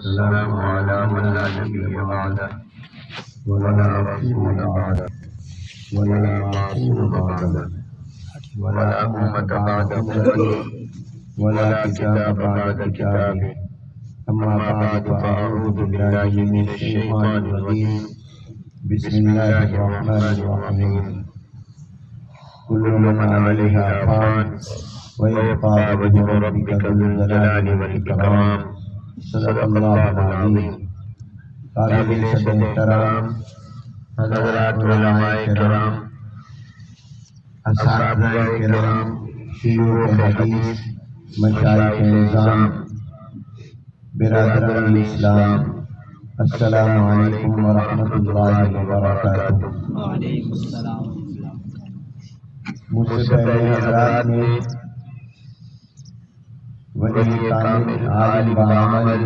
والسلام على من لا نبي بعده ولا رسول بعده ولا معصوم بعده ولا أمة بعد أمته ولا كتاب بعد كتابه. أما بعد فأعوذ بالله من الشيطان الرجيم. بسم الله الرحمن الرحيم. كل من عليها فان ويبقى وجه ربك ذو الجلال والإكرام. صدق اللہ العظیم. قابل صدر احترام حضرات علماء کرام، اساتذہ کرام، شیوخ حدیث، مشائخ نظام، برادران اسلام، السلام علیکم ورحمۃ اللہ وبرکاتہ. وعلیکم السلام. مجھ سے پہلے حضرات نے ولی کامل عالم بعمل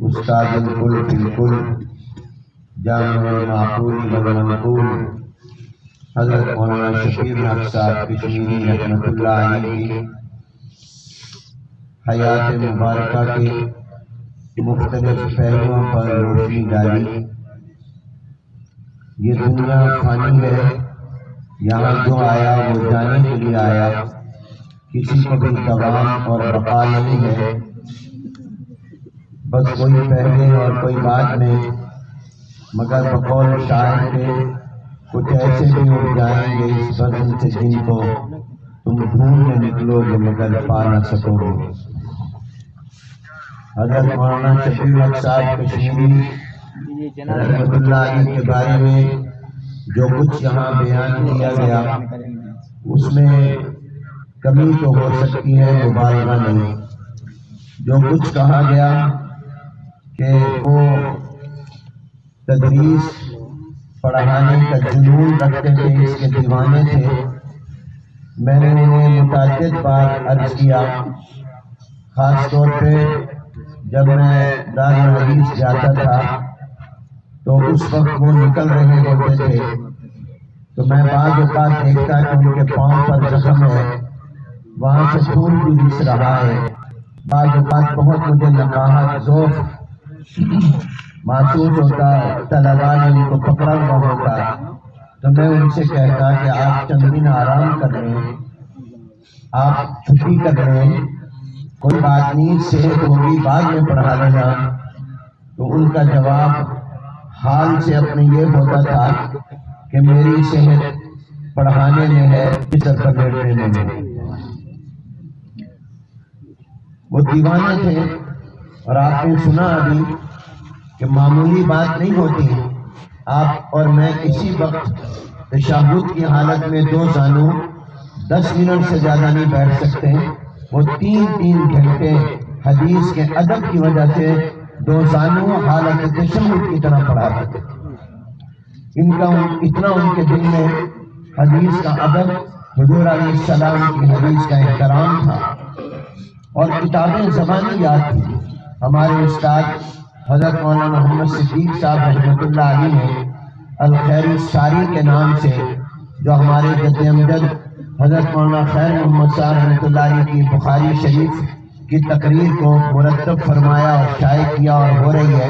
استاد الکل فی الکل جامع المعقول والمنقول حضرت مولانا شفیع حق صاحب کشمیری رحمۃ اللہ علیہ کی حیات مبارکہ کے مختلف پہلوؤں پر روشنی ڈالی. یہ دنیا فانی ہے، یہاں جو آیا وہ جانے کے لیے آیا، کسی کو بھی دوام اور بقا نہیں ہے. بس کوئی پہلے اور کوئی بعد میں، مگر بقول شاعر کے کچھ ایسے بھی اٹھ جائیں گے اس بزم سے جن کو تم ڈھونڈنے نکلو گے مگر پا نہ سکو گے. حضرت مولانا شفیع حق صاحب کشمیری رحمۃ اللہ علیہ کے بارے میں جو کچھ یہاں بیان کیا گیا اس میں کمی تو ہو سکتی ہے، مبالغہ نہیں. جو کچھ کہا گیا کہ وہ تدریس پڑھانے کا جنون رکھتے تھے، اس کے دیوانے تھے. میں نے انہیں متعدد بار عرض کیا، خاص طور پہ جب میں دارالحدیث جاتا تھا تو اس وقت وہ نکل رہے ہوتے تھے تو میں بعض اوقات دیکھتا کہ ان کے پاؤں پر زخم ہے، وہاں سے خون بھی رس رہا ہے. بعض اوقات بہت مجھے نقاہت ذوق محسوس ہوتا، طلباء نے ان کو پکڑا ہوا ہوتا تو میں ان سے کہتا کہ آپ چند دن آرام کر رہے ہیں، آپ چھٹی کر رہے ہیں، کوئی بات نہیں، صحت ہوگی بعد میں پڑھا لینا. تو ان کا جواب حال سے اپنے یہ ہوتا تھا کہ میری صحت پڑھانے میں ہے، بستر پر لیٹنے میں نہیں. وہ دیوانے تھے. اور آپ نے سنا ابھی کہ معمولی بات نہیں ہوتی، آپ اور میں کسی وقت تشہد کی حالت میں دو زانو 10 منٹ سے زیادہ نہیں بیٹھ سکتے. وہ 3 گھنٹے حدیث کے ادب کی وجہ سے دو زانو حالت تشہد کی طرح پڑھاتے تھے. اتنا ان کے دل میں حدیث کا ادب، حضور علیہ السلام کی حدیث کا احترام تھا. اور کتابیں زبانی یاد تھی. ہمارے استاد حضرت مولانا محمد صدیق صاحب رحمۃ اللہ علیہ نے الخیر الساری کے نام سے، جو ہمارے جد امجد حضرت مولانا خیر محمد صاحب رحمۃ اللہ علیہ کی بخاری شریف کی تقریر کو مرتب فرمایا اور شائع کیا اور ہو رہی ہے،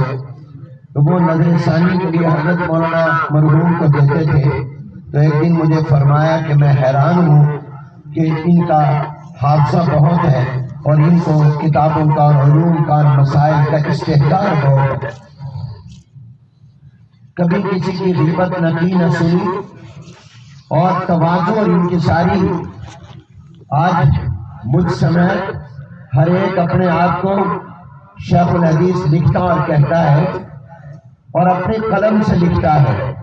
تو وہ نظر ثانی کے لیے حضرت مولانا مرحوم کو دیتے تھے. تو ایک دن مجھے فرمایا کہ میں حیران ہوں کہ ان کا حافظہ بہت ہے اور ان کو کتابوں کا اور علوم کا اور مسائل کا استحضار بہت ہے. کبھی کسی کی غیبت نہ کی نہ سنی، اور تواضع اور انکساری. آج مجھ سمیت ہر ایک اپنے آپ کو شیخ الحدیث لکھتا اور کہتا ہے اور اپنے قلم سے لکھتا ہے،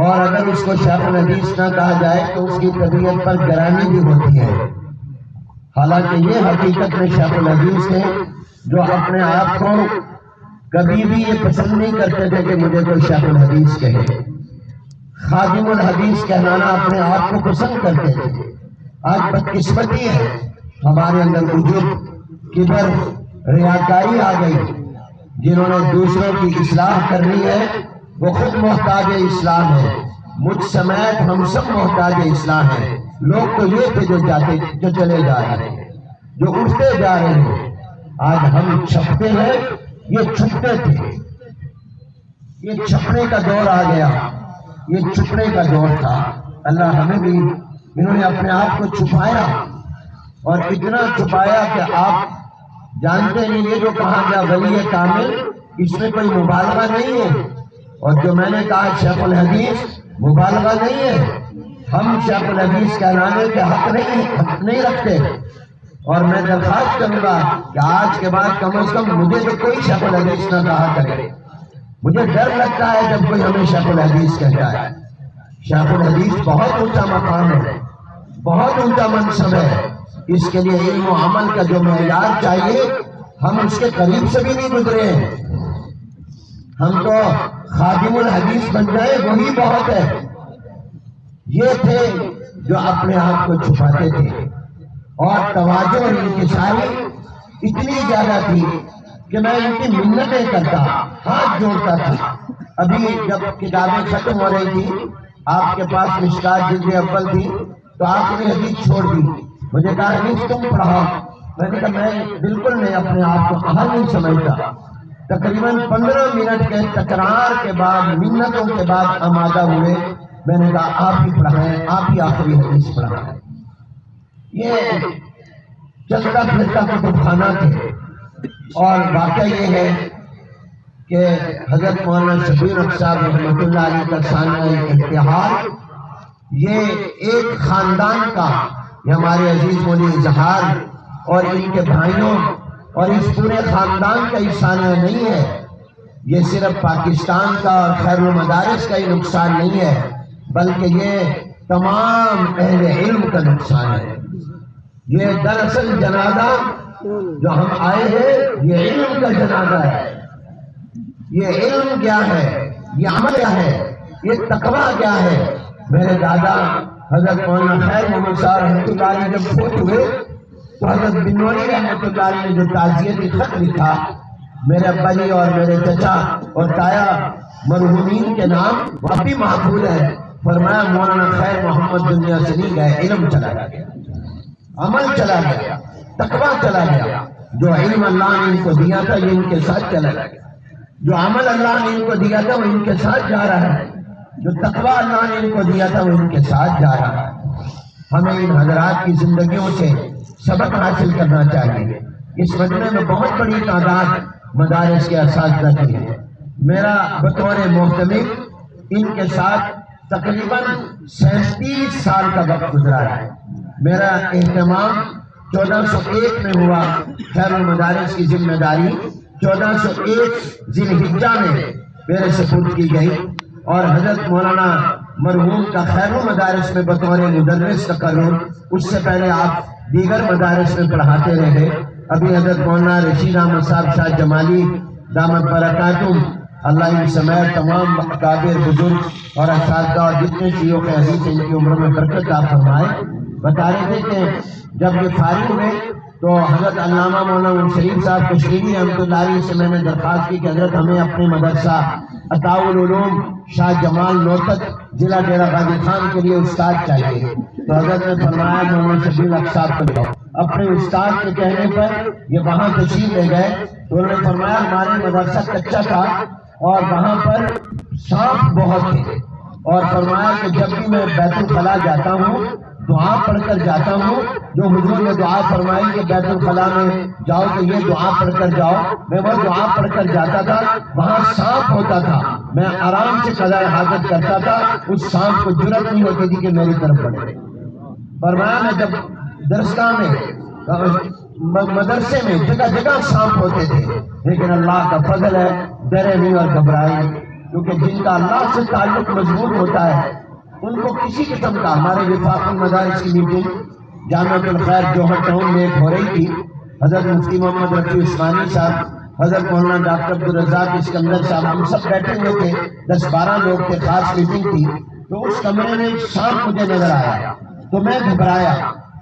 اور اگر اس کو شیخ الحدیث نہ کہا جائے تو اس کی طبیعت پر گرانی بھی ہوتی ہے. حالانکہ یہ حقیقت میں شیخ الحدیث ہے جو اپنے آپ کو کبھی بھی یہ پسند نہیں کرتے تھے کہ مجھے کوئی شیخ الحدیث کہے. خادم الحدیث کہلانا اپنے آپ کو پسند کرتے تھے. آج بدقسمتی ہے، ہمارے اندر عجب، کبر، ریاکاری آ گئی. جنہوں نے دوسروں کی اصلاح کرنی ہے وہ خود محتاج اسلام ہے. مجھ سمیت ہم سب محتاج اسلام ہیں. لوگ تو یہ تھے جو چلے جا رہے ہیں، جو اٹھتے جا رہے ہیں. آج ہم چھپتے ہیں یہ چھپتے تھے، یہ چھپنے کا دور آ گیا، یہ چھپنے کا دور تھا۔ اللہ ہمیں بھی انہوں نے اپنے آپ کو چھپایا، اور اتنا چھپایا کہ آپ جانتے نہیں، یہ جو کہا گیا ولی کامل، اس میں کوئی مبالغہ نہیں ہے، اور جو میں نے کہا شیخ الحدیث، مبالغہ نہیں ہے۔ ہم شیخ الحدیث کہلانے کے حق نہیں رکھتے، اور میں درخواست کروں گا کہ آج کے بعد کم از کم مجھے تو کوئی شیخ الحدیث نہ کہا کرے۔ مجھے ڈر لگتا ہے جب کوئی ہمیں شیخ الحدیث کہتا ہے۔ شیخ الحدیث بہت اونچا مقام ہے، بہت اونچا منصب ہے، اس کے لیے علم و عمل کا جو معیار چاہیے ہم اس کے قریب سے بھی نہیں گزرے ہیں۔ ہم تو خادم الحدیث بن گئے، وہی بہت ہے۔ یہ تھے جو اپنے آپ کو چھپاتے تھے، اور تواضع اور انکساری اتنی زیادہ تھی کہ میں ان کی منتیں کرتا، ہاتھ جوڑتا تھا۔ ابھی جب کتابیں ختم ہو رہی تھی، آپ کے پاس مشکات جلد اول تھی، تو آپ نے حدیث چھوڑ دی۔ مجھے کہا حدیث تم پڑھاؤ۔ میں نے کہا میں بالکل نہیں، اپنے آپ کو اہل نہیں سمجھتا۔ تقریباً 15 منٹ کے تکرار کے بعد، منتوں کے بعد آمادہ ہوئے۔ میں نے کہا آپ ہی پڑھائیں، آپ ہی آخری حدیث پڑھائیں۔ یہ چلتا پھرتا کتب خانہ تھے، اور واقعہ یہ ہے کہ حضرت مولانا شبیر حق صاحب رحمۃ اللہ علیہ کا ثانیہ اتحاد، یہ ایک خاندان کا، یہ ہمارے عزیز مولوی اظہار اور ان کے بھائیوں اور اس پورے خاندان کا یہ ثانیہ نہیں ہے۔ یہ صرف پاکستان کا اور خیر المدارس کا ہی نقصان نہیں ہے، بلکہ یہ تمام اہل علم کا نقصان ہے۔ یہ دراصل جنازہ جو ہم آئے ہیں، یہ علم کا جنازہ ہے۔ یہ علم کیا ہے، یہ عمل کیا ہے، یہ تقویٰ کیا ہے۔ میرے دادا حضرت مولانا خیر محمد صاحب رحمۃ اللہ علیہ جب فوت ہوئے تو حضرت بنوری رحمۃ اللہ علیہ نے جو تعزیتی خط لکھا، میرے ابا جی اور میرے چچا اور تایا مرحومین کے نام وہ اب بھی محفوظ ہے۔ فرمایا مولانا خیر محمد دنیا سے نہیں گئے، علم چلا گیا، عمل چلا گیا، تقویٰ چلا گیا۔ جو علم اللہ نے ان کو دیا تھا یہ ان کے ساتھ چلا گیا، جو عمل اللہ نے ان کو دیا تھا وہ ان کے ساتھ جا رہا ہے، جو تقویٰ اللہ نے ان کو دیا تھا وہ ان کے ساتھ جا رہا ہے۔ ہمیں ان حضرات کی زندگیوں سے سبق حاصل کرنا چاہیے۔ اس مجمع میں بہت بڑی تعداد مدارس کے اساتذہ کی ہے۔ میرا بطور محتمل ان کے ساتھ تقریباً 37 سال کا وقت گزرا ہے۔ میرا اہتمام 1401 میں ہوا، خیر المدارس کی ذمہ داری 1401 ذی الحجہ میں میرے سپرد کی گئی، اور حضرت مولانا مرحوم کا خیر المدارس میں بطور مدرس تقرر، اس سے پہلے آپ دیگر مدارس میں پڑھاتے رہے۔ ابھی حضرت مولانا رشید احمد صاحب شاہ جمالی دامت برکاتہم، اللہ ان سمیت تمام اکابر بزرگ اور اساتذہ اور جتنے شیوخ حدیث ان کی عمر میں برکت عطا فرمائے، بتا رہے تھے کہ جب یہ فارغ ہوئے تو حضرت علامہ مولانا شریف صاحب کشمیری رحمۃ اللہ علیہ سے میں نے درخواست کی کہ حضرت ہمیں اپنے مدرسہ عطاء العلوم شاہ جمال نوتک ضلع ڈیرہ غازی خان کے لیے استاد چاہیے۔ تو حضرت نے فرمایا مولانا شبیر حق صاحب کو جاؤ۔ اپنے استاد کے کہنے پر یہ وہاں تشریف لے گئے، تو انہوں نے فرمایا ہمارے مدرسہ کچا تھا اور وہاں پر سانپ بہت تھے، اور فرمایا کہ جب بھی میں بیت الخلاء جاتا ہوں دعا پڑھ کر جاتا ہوں، جو حضور نے دعا فرمائی کہ بیت الخلاء میں جاؤ تو یہ دعا پڑھ کر جاؤ، میں وہ دعا پڑھ کر جاتا تھا، وہاں سانپ ہوتا تھا، میں آرام سے قضاء حاجت کرتا تھا، اس سانپ کو جرأت نہیں ہوتی تھی کہ میری طرف پڑے۔ فرمایا میں جب درسگاہ میں مدرسے میں جگہ جگہ سانپ ہوتے تھے، لیکن اللہ کا فضل ہے ڈرے نہیں اور گھبرائے، کیونکہ جن کا اللہ سے تعلق مضبوط ہوتا ہے ان کو کسی قسم کا، ہمارے وفاق المدارس کی میٹنگ جامعۃ الخیر جوہر ٹاؤن میں ایک ہو رہی تھی، حضرت مفتی محمد رفیع عثمانی صاحب، حضرت مولانا ڈاکٹر عبدالرزاق اسکندر صاحب، ہم سب بیٹھے ہوئے تھے، 10-12 لوگ تھے، خاص میٹنگ تھی، تو اس کمرے میں سانپ مجھے نظر آیا تو میں گھبرایا،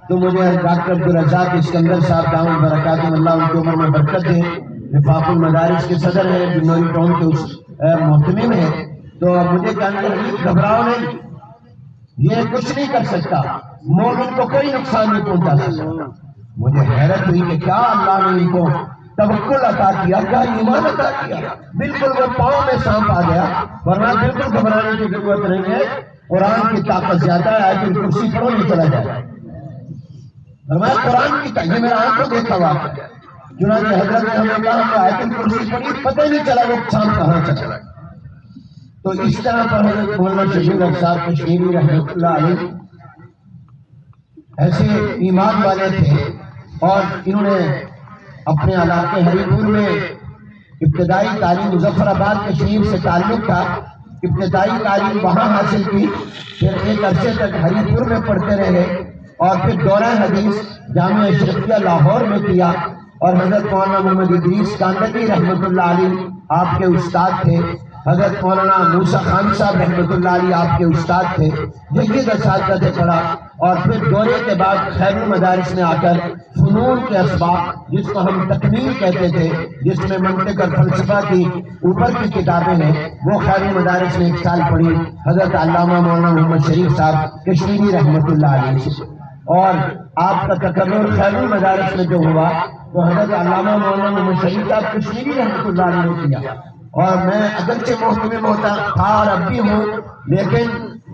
تو مجھے ڈاکٹر عبدالرزاق اسکندر صاحب دامت برکاتہم اللہ ان کی عمر میں برکت دے، وفاق المدارس کے صدر ہیں، بنوری ٹاؤن کے اس محتمم ہیں، تو مجھے کہنے لگے گھبراؤ نہیں، یہ کچھ نہیں کر سکتا، مومن کو کوئی نقصان نہیں پہنچا سکتا۔ مجھے حیرت ہوئی کہ کیا اللہ نے ان کو توکل عطا کیا، کیا ایمان عطا کیا، بالکل وہ پاؤں میں سانپ آ گیا، ورنہ بالکل گھبرانے کی ضرورت نہیں ہے، قرآن کی طاقت زیادہ ہے، آیت الکرسی پڑھو نہیں چلا جائے، فرمایا قرآن کی طاقت، یہ میرا آنکھوں دیکھا واقعہ ہے، چنانچہ حضرت نے ہمیں کہا ہم نے آیت الکرسی پڑھی، پتہ ہی نہیں چلا وہ سانپ کہاں چلا۔ تو اس طرح پر حضرت مولانا شبیر احمد صاحب کشمیری رحمۃ اللہ علیہ ایسے ایمان والے تھے، اور انہوں نے اپنے علاقے ہری پور میں ابتدائی تعلیم، مظفر آباد کشمیر سے تعلق تھا، ابتدائی تعلیم وہاں حاصل کی، پھر ایک عرصے تک ہری پور میں پڑھتے رہے، اور پھر دورہ حدیث جامعہ اشرفیہ لاہور میں کیا، اور حضرت مولانا محمد ادریس کاندھلی رحمۃ اللہ علیہ آپ کے استاد تھے، حضرت مولانا موسیٰ خان صاحب رحمۃ اللہ علیہ آپ کے استاد تھے، جید اساتذہ سے پڑھا، اور پھر دورے کے بعد خیر المدارس میں آ کر فنون کے اسباق، جس کو ہم تکمیل کہتے تھے، جس میں منطق اور فلسفہ کی اوپر کی کتابیں ہیں، وہ خیر المدارس میں 1 سال پڑھی حضرت علامہ مولانا محمد شریف صاحب کشمیری رحمۃ اللہ علیہ سے، اور آپ کا تقرر خیر المدارس میں جو ہوا تو حضرت علامہ مولانا محمد شریف صاحب کشمیری رحمۃ اللہ علیہ نے کیا، اور میں اگرچہ محتمم ہوتا تھا اور اب بھی ہوں، لیکن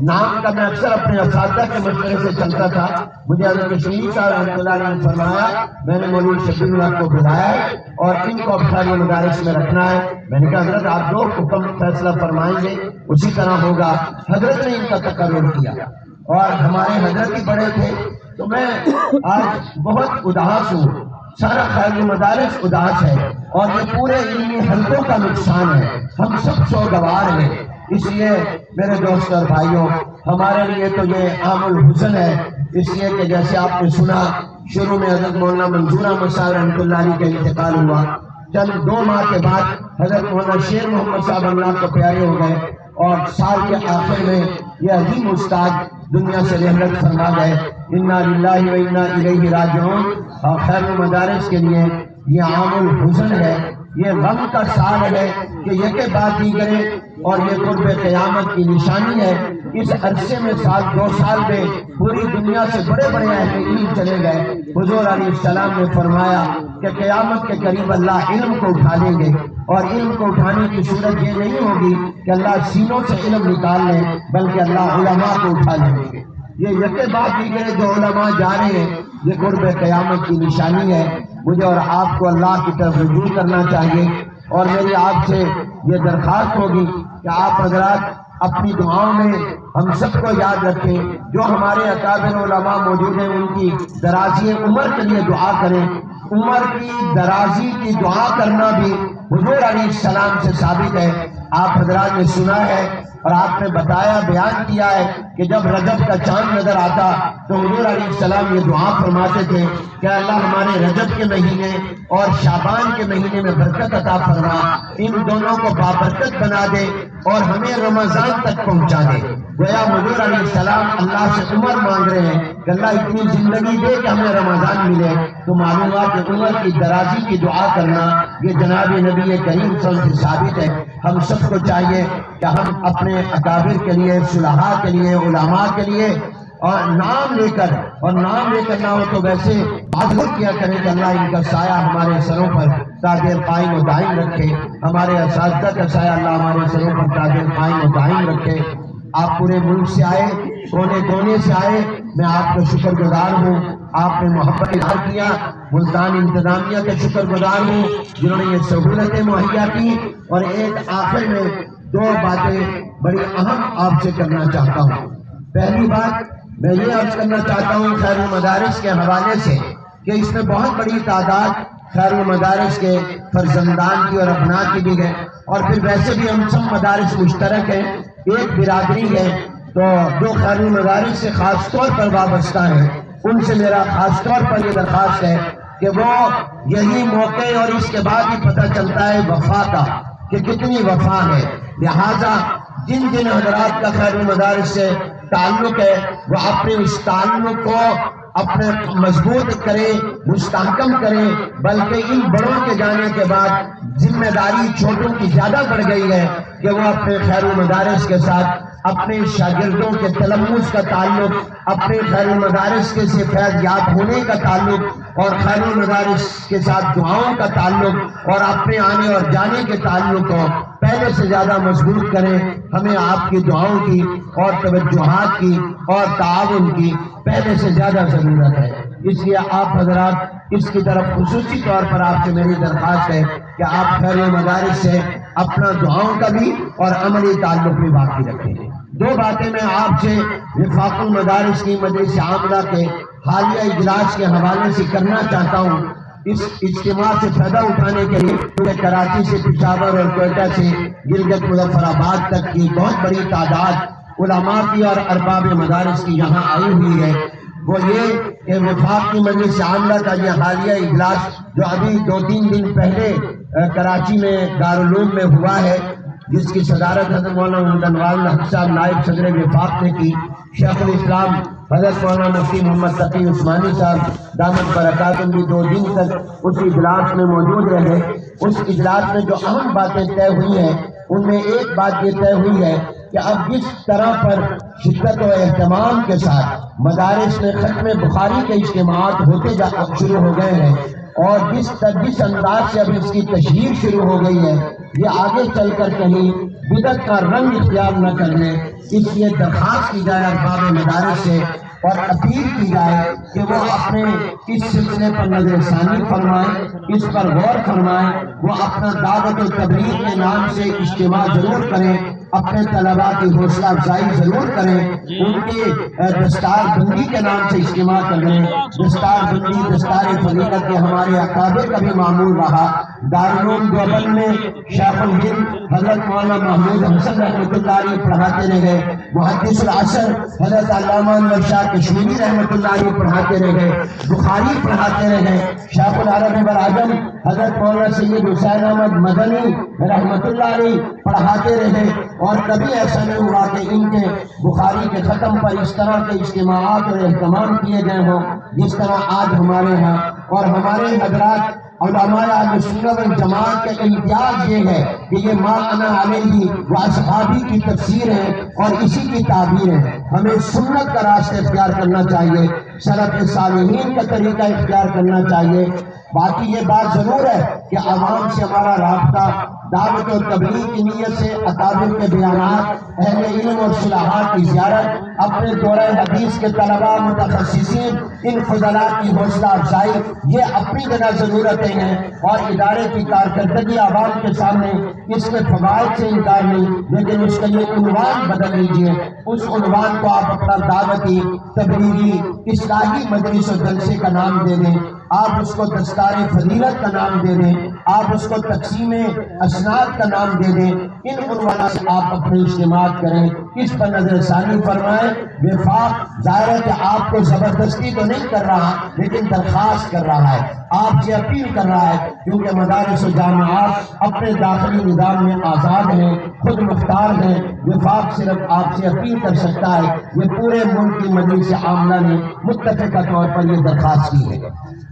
نام کا میں اکثر اپنے اساتذہ کے مشورے سے چلتا تھا۔ مجھے حضرت کشمیری صاحب رحمۃ اللہ علیہ نے فرمایا، میں نے مولوی شبیر اللہ کو بلایا ہے اور ان کو اب خیر المدارس میں رکھنا ہے۔ میں نے کہا حضرت آپ جو حکم فیصلہ فرمائیں گے اسی طرح ہوگا۔ حضرت نے ان کا تقرر کیا، اور ہمارے حضرت ہی بڑے تھے، تو میں آج بہت اداس ہوں، سارا خیر المدارس اداس ہے، اور یہ پورے علمی حلقوں کا نقصان ہے، ہم سب سوگوار ہیں۔ اس لیے میرے دوست اور بھائیوں، ہمارے لیے تو یہ عام الحزن ہے، اس لیے کہ جیسے آپ نے سنا شروع میں حضرت مولانا منظور احمد صاحب رحمۃ اللہ علیہ کا انتقال ہوا، چند 2 ماہ کے بعد حضرت مولانا شیر محمد صاحب اللہ کو پیارے ہو گئے، اور سال کے آخر میں یہ عظیم استاد دنیا سے رحلت فرما گئے۔ انا للہ و انا الیہ راجعون۔ اور خیر المدارس کے لیے یہ عام الحزن ہے، یہ غم کا سال ہے کہ یہ کے بعد دیگرے، اور یہ قرب قیامت کی نشانی ہے۔ اس عرصے میں 2 سال میں پوری دنیا سے بڑے بڑے اہل علم چلے گئے۔ حضور علیہ السلام نے فرمایا کہ قیامت کے قریب اللہ علم کو اٹھا لیں گے، اور علم کو اٹھانے کی صورت یہ نہیں ہوگی کہ اللہ سینوں سے علم نکال لیں، بلکہ اللہ علماء کو اٹھا لیں گے۔ یہ یکے بعد دیگرے جو علماء جا رہے ہیں، یہ قرب قیامت کی نشانی ہے۔ مجھے اور آپ کو اللہ کی طرف رجوع کرنا چاہیے، اور میری آپ سے یہ درخواست ہوگی کہ آپ حضرات اپنی دعاؤں میں ہم سب کو یاد رکھیں، جو ہمارے اکابر علماء موجود ہیں ان کی درازی عمر کے لیے دعا کریں۔ عمر کی درازی کی دعا کرنا بھی حضور علیہ السلام سے ثابت ہے۔ آپ حضرات نے سنا ہے اور آپ نے بتایا، بیان کیا ہے کہ جب رجب کا چاند نظر آتا تو حضور علیہ السلام یہ دعا فرماتے تھے کہ اللہ ہمارے رجب کے مہینے اور شعبان کے مہینے میں برکت عطا فرما، ان دونوں کو بابرکت بنا دے اور ہمیں رمضان تک پہنچا دے۔ گویا حضور علیہ السلام اللہ سے عمر مانگ رہے ہیں کہ اللہ اتنی زندگی دے کہ ہمیں رمضان ملے۔ تو معلوم ہوا کہ عمر کی درازی کی دعا کرنا یہ جناب نبی کریم صلی اللہ علیہ وسلم سے ثابت ہے۔ ہم سب کو چاہیے کہ ہم اپنے اکابر کے لیے، صلحاء کے لیے، علماء کے لیے اور نام لے کر نہ ہو تو ویسے عزم کیا کریں کہ اللہ ان کا سایہ ہمارے سروں پر تاج قائم و دائم رکھے، ہمارے اساتذہ کا سایہ اللہ ہمارے سروں پر تاج قائم و دائم رکھے۔ آپ پورے ملک سے آئے، کونے کونے سے آئے، میں آپ کا شکر گزار ہوں۔ آپ نے محبت اظہار کیا، ملتان انتظامیہ کے شکر گزار ہوں جنہوں نے یہ سہولتیں مہیا کی۔ اور ایک آخر میں 2 باتیں بڑی اہم آپ سے کرنا چاہتا ہوں۔ پہلی بات میں یہ عرض کرنا چاہتا ہوں خیر المدارس کے حوالے سے کہ اس میں بہت بڑی تعداد خیر المدارس کے فرزندان کی اور ابناء کی بھی ہے، اور پھر ویسے بھی ہم سب مدارس مشترک ہیں، ایک برادری ہے۔ تو جو خیر المدارس سے خاص طور پر وابستہ ہیں ان سے میرا خاص طور پر یہ درخواست ہے کہ وہ یہی موقع اور اس کے بعد ہی پتہ چلتا ہے وفا کا کہ کتنی وفا ہے، لہذا جن جن حضرات کا خیر المدارس سے تعلق ہے وہ اپنے اس تعلق کو اپنے مضبوط کریں، مستحکم کریں، بلکہ ان بڑوں کے جانے کے بعد ذمہ داری چھوٹوں کی زیادہ بڑھ گئی ہے کہ وہ اپنے خیر المدارس کے ساتھ اپنے شاگردوں کے تلمذ کا تعلق، اپنے خیر المدارس کے سے فیض یاب ہونے کا تعلق اور خیر المدارس کے ساتھ دعاؤں کا تعلق اور اپنے آنے اور جانے کے تعلق کو پہلے سے زیادہ مضبوط کریں۔ ہمیں آپ کی دعاؤں کی اور توجہات کی اور تعاون کی پہلے سے زیادہ ضرورت ہے۔ اس لیے آپ حضرات اس کی طرف خصوصی طور پر آپ سے میری درخواست ہے کہ آپ خیر المدارس سے اپنا دعاؤں کا بھی اور عملی تعلق بھی باقی رکھیں۔ دو باتیں میں آپ سے وفاق المدارس کی مجلس عاملہ کے حالیہ اجلاس کے حوالے سے کرنا چاہتا ہوں۔ اس اجتماع سے فائدہ اٹھانے کے لیے کراچی سے پشاور اور کوئٹہ سے گلگت مظفر آباد تک کی بہت بڑی تعداد علماء کی اور ارباب مدارس کی یہاں آئی ہوئی ہے۔ وہ یہ کہ وفاق کی مجلس عاملہ کا یہ حالیہ اجلاس جو ابھی 2-3 دن پہلے کراچی میں دارالعلوم میں ہوا ہے، جس کی صدارت حضرت مولانا محمد انوار الحق صاحب نائب صدر وفاق نے کی، شیخ الاسلام حضرت مولانا مفتی محمد تقی عثمانی صاحب دامت برکاتہم بھی 2 دن تک اس اجلاس میں موجود رہے۔ اس اجلاس میں جو اہم باتیں طے ہوئی ہیں ان میں ایک بات یہ طے ہوئی ہے کہ اب جس طرح پر شدت و اہتمام کے ساتھ مدارس میں ختم بخاری کے اجتماعات ہوتے شروع ہو گئے ہیں اور جس انداز سے اب اس کی تشہیر شروع ہو گئی ہے، یہ آگے چل کر کہیں بدعت کا رنگ اختیار نہ کرنے، اس لیے درخواست کی جائے ارباب مدارس سے اور اپیل کی جائے کہ وہ اپنے اس سلسلے پر نظر ثانی فرمائیں، اس پر غور فرمائیں، وہ اپنا دعوت و تبلیغ کے نام سے اجتماع ضرور کریں، اپنے طلباء کی حوصلہ افزائی ضرور کریں، ان کے دستار بندی کے نام سے اجتماع کریں۔ دستار بندی دستار فضیلت کے ہمارے اکابر کا بھی معمول رہا۔ دارالعلوم دیوبند میں شیخ الہند حضرت مولانا محمود حسن رحمۃ اللہ علیہ پڑھاتے رہے، محدث العصر حضرت علامہ انور شاہ کشمیری رحمۃ اللہ علیہ پڑھاتے رہے، بخاری پڑھاتے رہے، شیخ العرب براعظم حضرت مولانا سید حسین احمد مدنی رحمۃ اللہ علیہ پڑھاتے رہے، اور کبھی ایسا نہیں ہوا کہ ان کے بخاری کے ختم پر اس طرح کے اجتماعات اور اہتمام کیے گئے ہوں جس طرح آج ہمارے ہاں۔ اور ہمارے حضرات علماء اہل سنت والجماعت کا امتیاز یہ ہے کہ یہ ما انا علیہ و اصحابی کی تفسیر ہے اور اسی کی تعبیر ہے۔ ہمیں سنت کا راستہ اختیار کرنا چاہیے، سلف صالحین کا طریقہ اختیار کرنا چاہیے۔ باقی یہ بات ضرور ہے کہ عوام سے ہمارا رابطہ دعوت و تبلیغ کی نیت سے اکابر کے بیانات، اہل علم اور صلاحات کی زیارت، اپنے دورہ حدیث کے طلباء متخصصین ان فضلاء کی حوصلہ افزائی، یہ اپنی جگہ ضرورتیں ہیں، اور ادارے کی کارکردگی عوام کے سامنے اس کے فوائد سے انکار نہیں، لیکن اس کا یہ عنوان بدل لیجیے۔ اس عنوان کو آپ اپنا دعوتی تبلیغی اصلاحی مجلس و جلسے کا نام دے دیں، آپ اس کو دستار فضیلت کا نام دے دیں، آپ اس کو تقسیم اسناد کا نام دے دیں۔ ان عنوانات سے آپ اپنے اجتماعات کریں، اس پر نظر ثانی فرمائیں۔ وفاق ظاہر ہے کہ آپ کو زبردستی تو نہیں کر رہا، لیکن درخواست کر رہا ہے، آپ سے اپیل کر رہا ہے، کیونکہ مدارس و جامعات اپنے داخلی نظام میں آزاد ہیں، خود مختار ہیں۔ وفاق صرف آپ سے اپیل کر سکتا ہے، یہ پورے ملک کی مجلس عاملہ نے متفقہ طور پر یہ درخواست کی ہے۔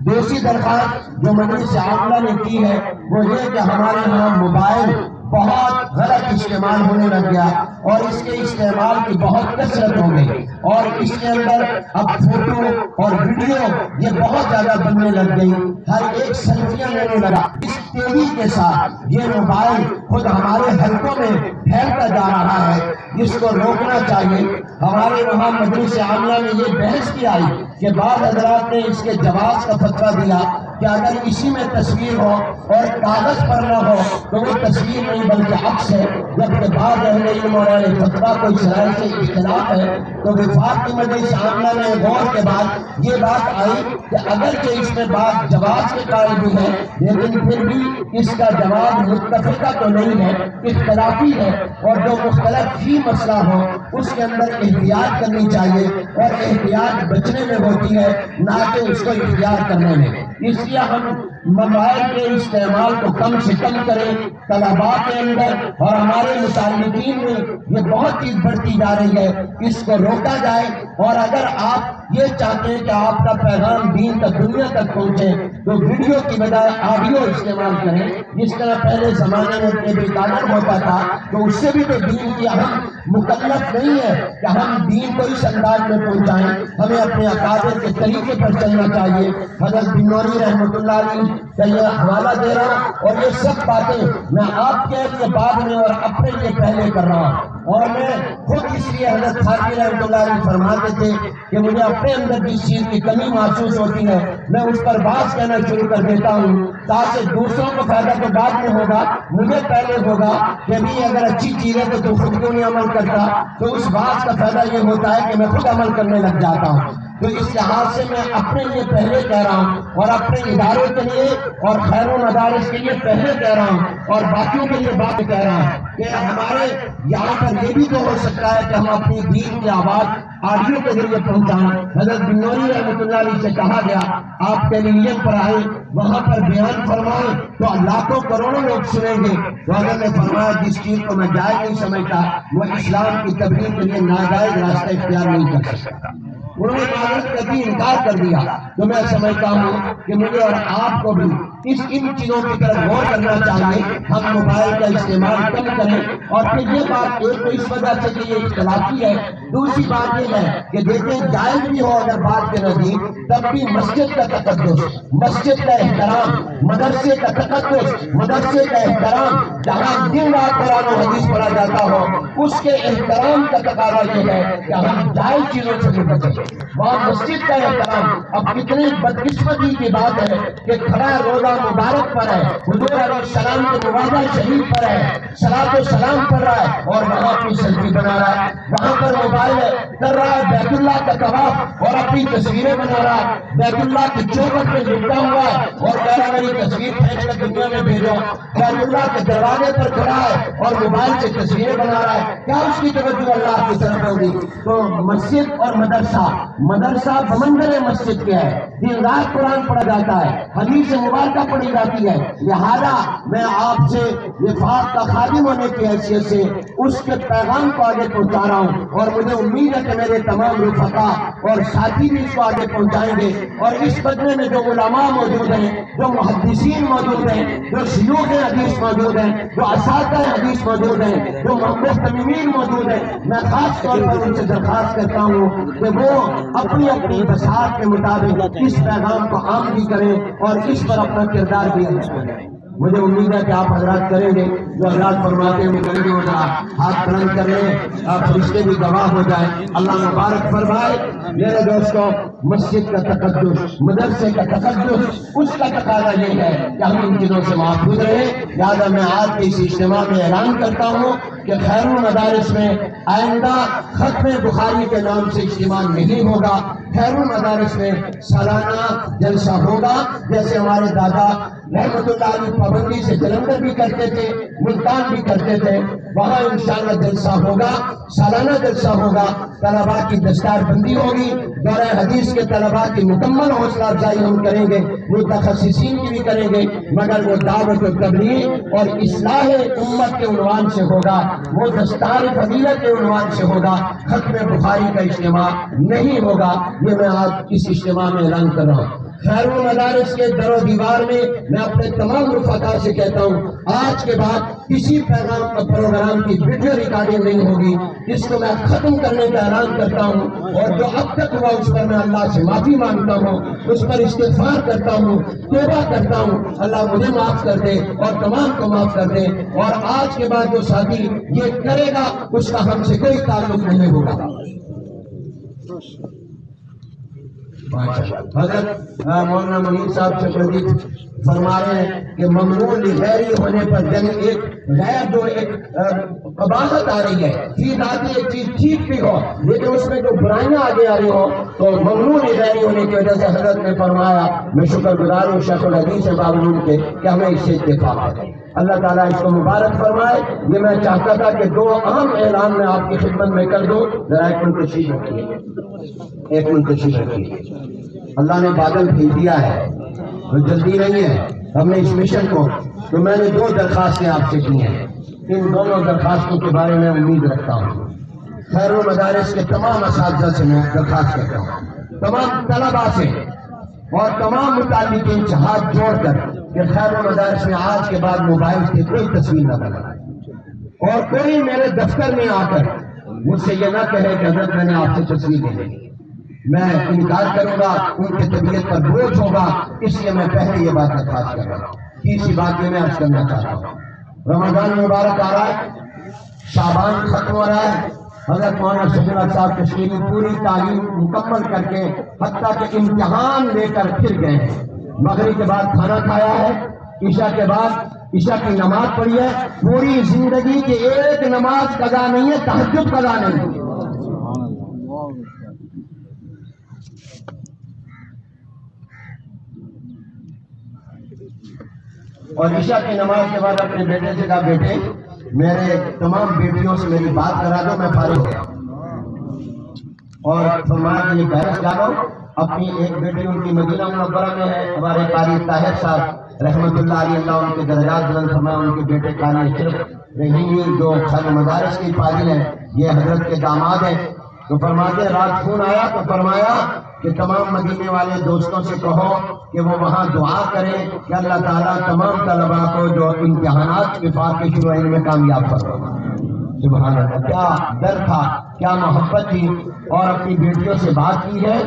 دوسری درخواست جو مجلس عاملہ نے کی ہے وہ یہ کہ ہمارے یہاں موبائل بہت غلط استعمال ہونے لگ گیا اور اس کے استعمال کی بہت کثرت ہو گئی، اور اس کے اندر اب فوٹو اور ویڈیو یہ بہت زیادہ بننے لگ گئی، ہر ایک سیلفیاں لینے لگا۔ اس تیزی کے ساتھ یہ موبائل خود ہمارے حلقوں میں پھیلتا جا رہا ہے، جس کو روکنا چاہیے۔ ہمارے وہاں مجلس عاملہ میں یہ بحث کی آئی کہ بعض حضرات نے اس کے جواز کا فتویٰ دیا کہ اگر اسی میں تصویر ہو اور کاغذ پر نہ ہو تو وہ تصویر نہیں بلکہ عکس ہے، جبکہ بعض اہل علم اور اہل فتویٰ کو اس رائے سے اختلاف ہے۔ تو وفاق کی مجلس عاملہ میں غور کے بعد یہ بات آئی کہ اگرچہ اس میں بات جواز کے قائل بھی ہے، لیکن پھر بھی اس کا جواب متفقہ تو نہیں ہے، اختلافی ہے، اور جو مختلف ہی مسئلہ ہو اس کے اندر احتیاط کرنی چاہیے، اور احتیاط بچنے میں ہوتی ہے نہ کہ اس کو اختیار کرنے میں۔ اس لیے ہم موبائل کے استعمال کو کم سے کم کریں. طلباء کے اندر اور ہمارے متعلقین میں یہ بہت چیز بڑھتی جا رہی ہے، اس کو روکا جائے. اور اگر آپ یہ چاہتے ہیں کہ آپ کا پیغام دین تک دنیا تک پہنچے تو ویڈیو کی بجائے آڈیو استعمال کریں. جس طرح پہلے زمانے میں ٹیپ ریکارڈر ہوتا تھا تو اس سے بھی تو دین کی ہم مکلف نہیں ہے کہ ہم دین کو اس انداز میں پہنچائیں. ہمیں اپنے اکابر کے طریقے پر چلنا چاہیے. حضرت بنوری رحمۃ اللہ علیہ کا یہ حوالہ دے رہا ہوں اور یہ سب باتیں میں آپ کے لیے بعد میں اور اپنے لیے پہلے کر رہا ہوں. اور میں خود اس لیے حضرت خارجی رحمۃ اللہ علیہ فرماتے تھے کہ مجھے اپنے اندر جس چیز کی کمی محسوس ہوتی ہے میں اس پر بات کہنا شروع کر دیتا ہوں تاکہ دوسروں کو فائدہ تو بعد میں ہوگا، مجھے پہلے ہوگا کہ بھی اگر اچھی چیز ہے تو خود کیوں نہیں عمل کرتا. تو اس بات کا فائدہ یہ ہوتا ہے کہ میں خود عمل کرنے لگ جاتا ہوں. تو اس لحاظ سے میں اپنے لیے پہلے کہہ رہا ہوں اور اپنے ادارے کے لیے اور خیر و مدارس کے لیے پہلے کہہ رہا ہوں اور باقیوں کے لیے بات کہہ رہا ہوں کہ ہمارے یہاں پر یہ بھی تو ہو سکتا ہے کہ ہم اپنی دین کی آواز آڈیو کے ذریعے پہنچائیں. حضرت بنوری رحمۃ اللہ علیہ سے کہا گیا آپ ٹیلی ویژن پر آئیں، وہاں پر بیان فرمائیں تو لاکھوں کروڑوں لوگ سنیں گے. تو حضرت نے فرمایا جس چیز کو میں جائز نہیں سمجھتا وہ اسلام کی تبلیغ کے لیے ناجائز راستہ اختیار نہیں کر سکتا. انہوں نے معذرت کبھی انکار کر دیا. تو میں سمجھتا ہوں کہ مجھے اور آپ کو بھی ان چیزوں کی طرف غور کرنا چاہیے. ہم موبائل کا استعمال کم کریں. اور پھر یہ بات ایک تو اس وجہ سے کہ یہ اختلافی ہے، دوسری بات یہ ہے کہ دیکھیں جائز بھی ہو اگر بات کے نزدیک تب بھی مسجد کا تقدس، مسجد کا احترام، مدرسے کا تقدس، مدرسے کا احترام، جہاں دن رات قرآن و حدیث پڑھا جاتا ہو اس کے احترام کا تقاضا یہ ہے کہ ہم جائز چیزوں سے بھی بچیں. وہاں مسجد کا احترام. اب کتنی بدقسمتی کی بات ہے کہ کھڑا روزہ مبارک پر ہے، حضور علیہ السلام کے مواضع شریف پر ہے، صلاۃ و سلام پڑھ رہا ہے اور وہاں اپنی سیلفی بنا رہا ہے. وہاں پر موبائل کر رہا ہے بیت اللہ کا طواف اور اپنی تصویریں بنا رہا ہے. بیت اللہ کی چوکھٹ پہ لپٹا ہوا ہے اور کہہ رہا میری تصویر کھینچ کر دنیا میں بھیجو. بیت اللہ کے دروازے پر کھڑا ہے اور موبائل سے تصویریں بنا رہا ہے. کیا اس کی توجہ اللہ کی طرف ہوگی؟ تو مسجد اور مدرسہ بمنظر مسجد کے ہے، دن رات قرآن پڑھا جاتا ہے، حدیث مبارکہ پڑھی جاتی ہے. لہذا میں آپ سے وفاق کا خادم ہونے کی حیثیت سے اس کے پیغام کو آگے پہنچا رہا ہوں اور مجھے امید ہے کہ میرے تمام رفقا اور ساتھی بھی اس کو آگے پہنچائیں گے. اور اس بدلے میں جو علماء موجود ہیں، جو محدثین موجود ہیں، جو شیوخ حدیث موجود ہیں، جو اساتذہ حدیث موجود ہیں، جو محتمین موجود ہیں، میں خاص طور پر ان سے درخواست کرتا ہوں کہ وہ اپنی اپنی وسعت کے مطابق اس پیغام کو عام بھی کریں اور اس پر اپنا کردار بھی ادا کریں. مجھے امید ہے کہ آپ حضرات کریں گے. جو حضرات فرماتے ہیں کریں گے، ہاتھ بلند کر لیں، آپ رشتے بھی گواہ ہو جائیں. اللہ مبارک فرمائے. میرے دوستوں، مسجد کا تقدس، مدرسے کا تقدس، اس کا تقاضا یہ ہے کہ ہم ان چیزوں سے محفوظ رہیں. لہٰذا میں آج کے اس اجتماع میں اعلان کرتا ہوں کہ خیر المدارس میں آئندہ ختم بخاری کے نام سے اجتماع نہیں ہوگا. خیر المدارس میں سالانہ جلسہ ہوگا. جیسے ہمارے دادا رحمت اللہ علیہ پابندی سے جلندھر بھی کرتے تھے، ملتان بھی کرتے تھے، وہاں انشاءاللہ جلسہ ہوگا، سالانہ جلسہ ہوگا. طلباء کی دستار بندی ہوگی. دورہ حدیث کے طلباء کی مکمل حوصلہ افزائی ہم کریں گے، متخصصین کی بھی کریں گے، مگر وہ دعوت و تبلیغ اور اصلاح امت کے عنوان سے ہوگا، وہ دستار فضیلت کے عنوان سے ہوگا. ختم بخاری کا اجتماع نہیں ہوگا. یہ میں آج اس اجتماع میں اعلان کر رہا ہوں. خیر المدارس کے در و دیوار میں میں اپنے تمام رفقا سے کہتا ہوں آج کے بعد کسی پروگرام کی ویڈیو ریکارڈنگ نہیں ہوگی. اس کو میں ختم کرنے کا اعلان کرتا ہوں اور جو اب تک ہوا اس پر میں اللہ سے معافی مانگتا ہوں، اس پر استغفار کرتا ہوں، توبہ کرتا ہوں. اللہ مجھے معاف کر دے اور تمام کو معاف کر دے. اور آج کے بعد جو ساتھی یہ کرے گا اس کا ہم سے کوئی تعلق نہیں ہوگا. حضرت مولانا منیر صاحب سے شدید فرما رہے ہیں کہ ممنوع لغیری ہونے پر جب ایک غیر جو ایک قباحت آ رہی ہے، فی ذاتی ایک چیز ٹھیک بھی ہو لیکن اس میں جو برائیاں آگے آ رہی ہوں تو ممنوع لغیری ہونے کی وجہ سے حضرت نے فرمایا میں شکر گزار ہوں شیخ الحدیث بابلون کے کہ ہمیں اس سے اتفاق ہے. اللہ تعالیٰ اس کو مبارک فرمائے. یہ میں چاہتا تھا کہ دو اہم اعلان میں آپ کی خدمت میں کر دوں. ذرا ایک منٹ تشریف رکھیے، ایک منٹ تشریف رکھیے. اللہ نے بادل بھیج دیا ہے، جلدی نہیں ہے. ہم نے اس مشن کو، تو میں نے 2 درخواستیں آپ سے کی ہیں. ان دونوں درخواستوں کے بارے میں امید رکھتا ہوں. خیر المدارس کے تمام اساتذہ سے میں درخواست کرتا ہوں، تمام طلباء سے اور تمام متعلقین سے ہاتھ جوڑ کر کہ خیر المدارس میں آج کے بعد موبائل کی کوئی تصویر نہ بنائے، اور کوئی میرے دفتر میں آ کر مجھ سے یہ نہ کہے کہ حضرت میں نے آپ سے تصویر لے لی. میں انکار کروں گا، ان کی طبیعت پر بوجھ ہوگا، اس لیے میں پہلے یہ بات درخواست کر رہا ہوں. تیسری بات یہ میں عرض کرنا چاہتا ہوں، رمضان مبارک آ رہا ہے، شعبان ختم ہو رہا ہے. حضرت مولانا شفیع اللہ صاحب کشمیری پوری تعلیم مکمل کر کے حتیٰ کہ امتحان لے کر پھر گئے ہیں. مغرب کے بعد کھانا کھایا ہے، عشاء کے بعد عشاء کی نماز پڑھی ہے. پوری زندگی کی ایک نماز قضا نہیں ہے، تہجد قضا نہیں ہے. اور عشاء کی نماز کے بعد اپنے بیٹے سے کہا بیٹے میرے تمام بیٹیوں سے میری بات کرا دو، میں فارغ ہو گیا. اور فرمایا کہ یہ بحث ڈالو. اپنی ایک بیٹی ان کی مدینہ منورہ میں ہے، ہمارے قاری طاہر صاحب رحمۃ اللہ علیہ، اللہ ان کے درجات بلند فرمائے. ان کے بیٹے قاری اشرف رحیمی جو خیر مدارس کی فاضل ہیں، یہ حضرت کے داماد ہیں. تو فرماتے رات فون آیا تو فرمایا کہ تمام مدینے والے دوستوں سے کہو کہ وہ وہاں دعا کریں کہ اللہ تعالیٰ تمام طلباء کو جو امتحانات وفاق کے شروع میں کامیاب کرو. سبحان اللہ، کیا ڈر تھا، کیا محبت تھی. اور اپنی بیٹیوں سے بات کی ہے،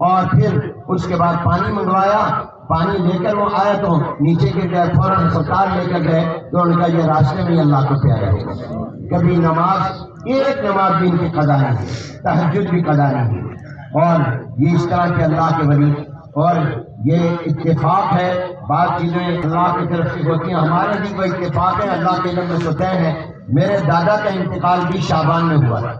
اور پھر اس کے بعد پانی منگوایا. پانی لے کر وہ آئے تو نیچے گر گئے، فوراً ہسپتال لے کر گئے تو ان کا یہ راستے میں اللہ کو پیارا ہے. کبھی نماز، ایک نماز بھی ان کی قضا نہیں، تہجد بھی قضا نہیں. اور یہ اس طرح کے اللہ کے ولی، اور یہ اتفاق ہے. بعض چیزیں اللہ کی طرف سے ہوتی ہیں، ہمارے بھی کوئی اتفاق ہے، اللہ کے علم میں تو طے ہے. میرے دادا کا انتقال بھی شعبان میں ہوا ہے.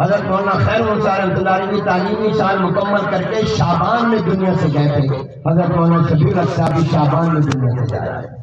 حضرت مولانا خیر رحمۃ اللہ علیہ تعلیمی سال مکمل کر کے شعبان میں دنیا سے گئے تھے. حضرت مولانا شفیع اللہ صاحب بھی شعبان میں دنیا سے جایا ہے.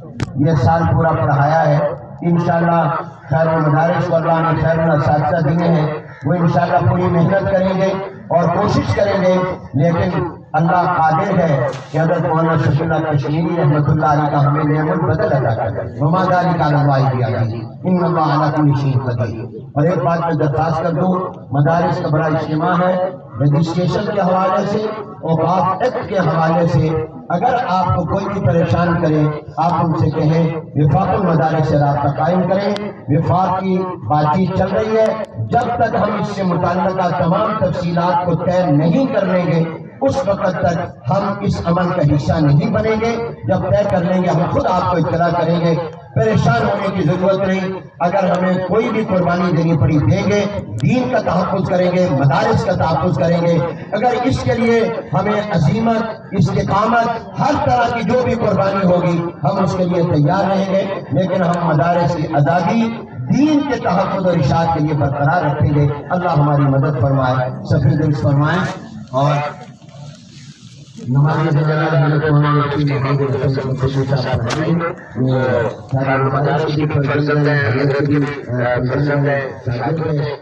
یہ سال پورا پڑھایا ہے. انشاءاللہ خیر المدارس کو اللہ نے خیر الاساتذہ دیے ہیں، وہ انشاءاللہ پوری محنت کریں گے اور کوشش کریں گے. لیکن اللہ قادر ہے کہ حضرت مولانا شفیع اللہ کشمیری رحمۃ اللہ علیہ کا ہمیں نعمت بدل ادا کر دے. وما ذلک علی اللہ بعزیز، ان اللہ علی کل شیء قدیر. اور ایک بات میں درخواست کر دوں، مدارس کا بڑا اجتماع ہے، رجسٹریشن کے حوالے سے، اوقاف ایکٹ کے حوالے سے اگر آپ کو کوئی بھی پریشان کرے، آپ ان سے کہیں وفاق المدارس سے رابطہ قائم کریں. وفاق کی بات چیت چل رہی ہے، جب تک ہم اس سے متعلقہ تمام تفصیلات کو طے نہیں کر لیں گے اس وقت تک ہم اس عمل کا حصہ نہیں بنیں گے. جب طے کر لیں گے ہم خود آپ کو اطلاع کریں گے. پریشان ہونے کی ضرورت نہیں. اگر ہمیں کوئی بھی قربانی دینی پڑی دیں گے، دین کا تحفظ کریں گے، مدارس کا تحفظ کریں گے. اگر اس کے لیے ہمیں عزیمت، استقامت، ہر طرح کی جو بھی قربانی ہوگی ہم اس کے لیے تیار رہیں گے. لیکن ہم مدارس کی آزادی، دین کے تحفظ اور ارشاد کے لیے برقرار رکھیں گے. اللہ ہماری مدد فرمائے، سفید دل فرمائے. اور نماز جناب حضرت مولانا رشید محمد رسول اللہ صاحب پڑھائیں گے. یہ سارا مدارس کی فرزند ہے، حضرت کی فرزند ہے، شاگرد ہے.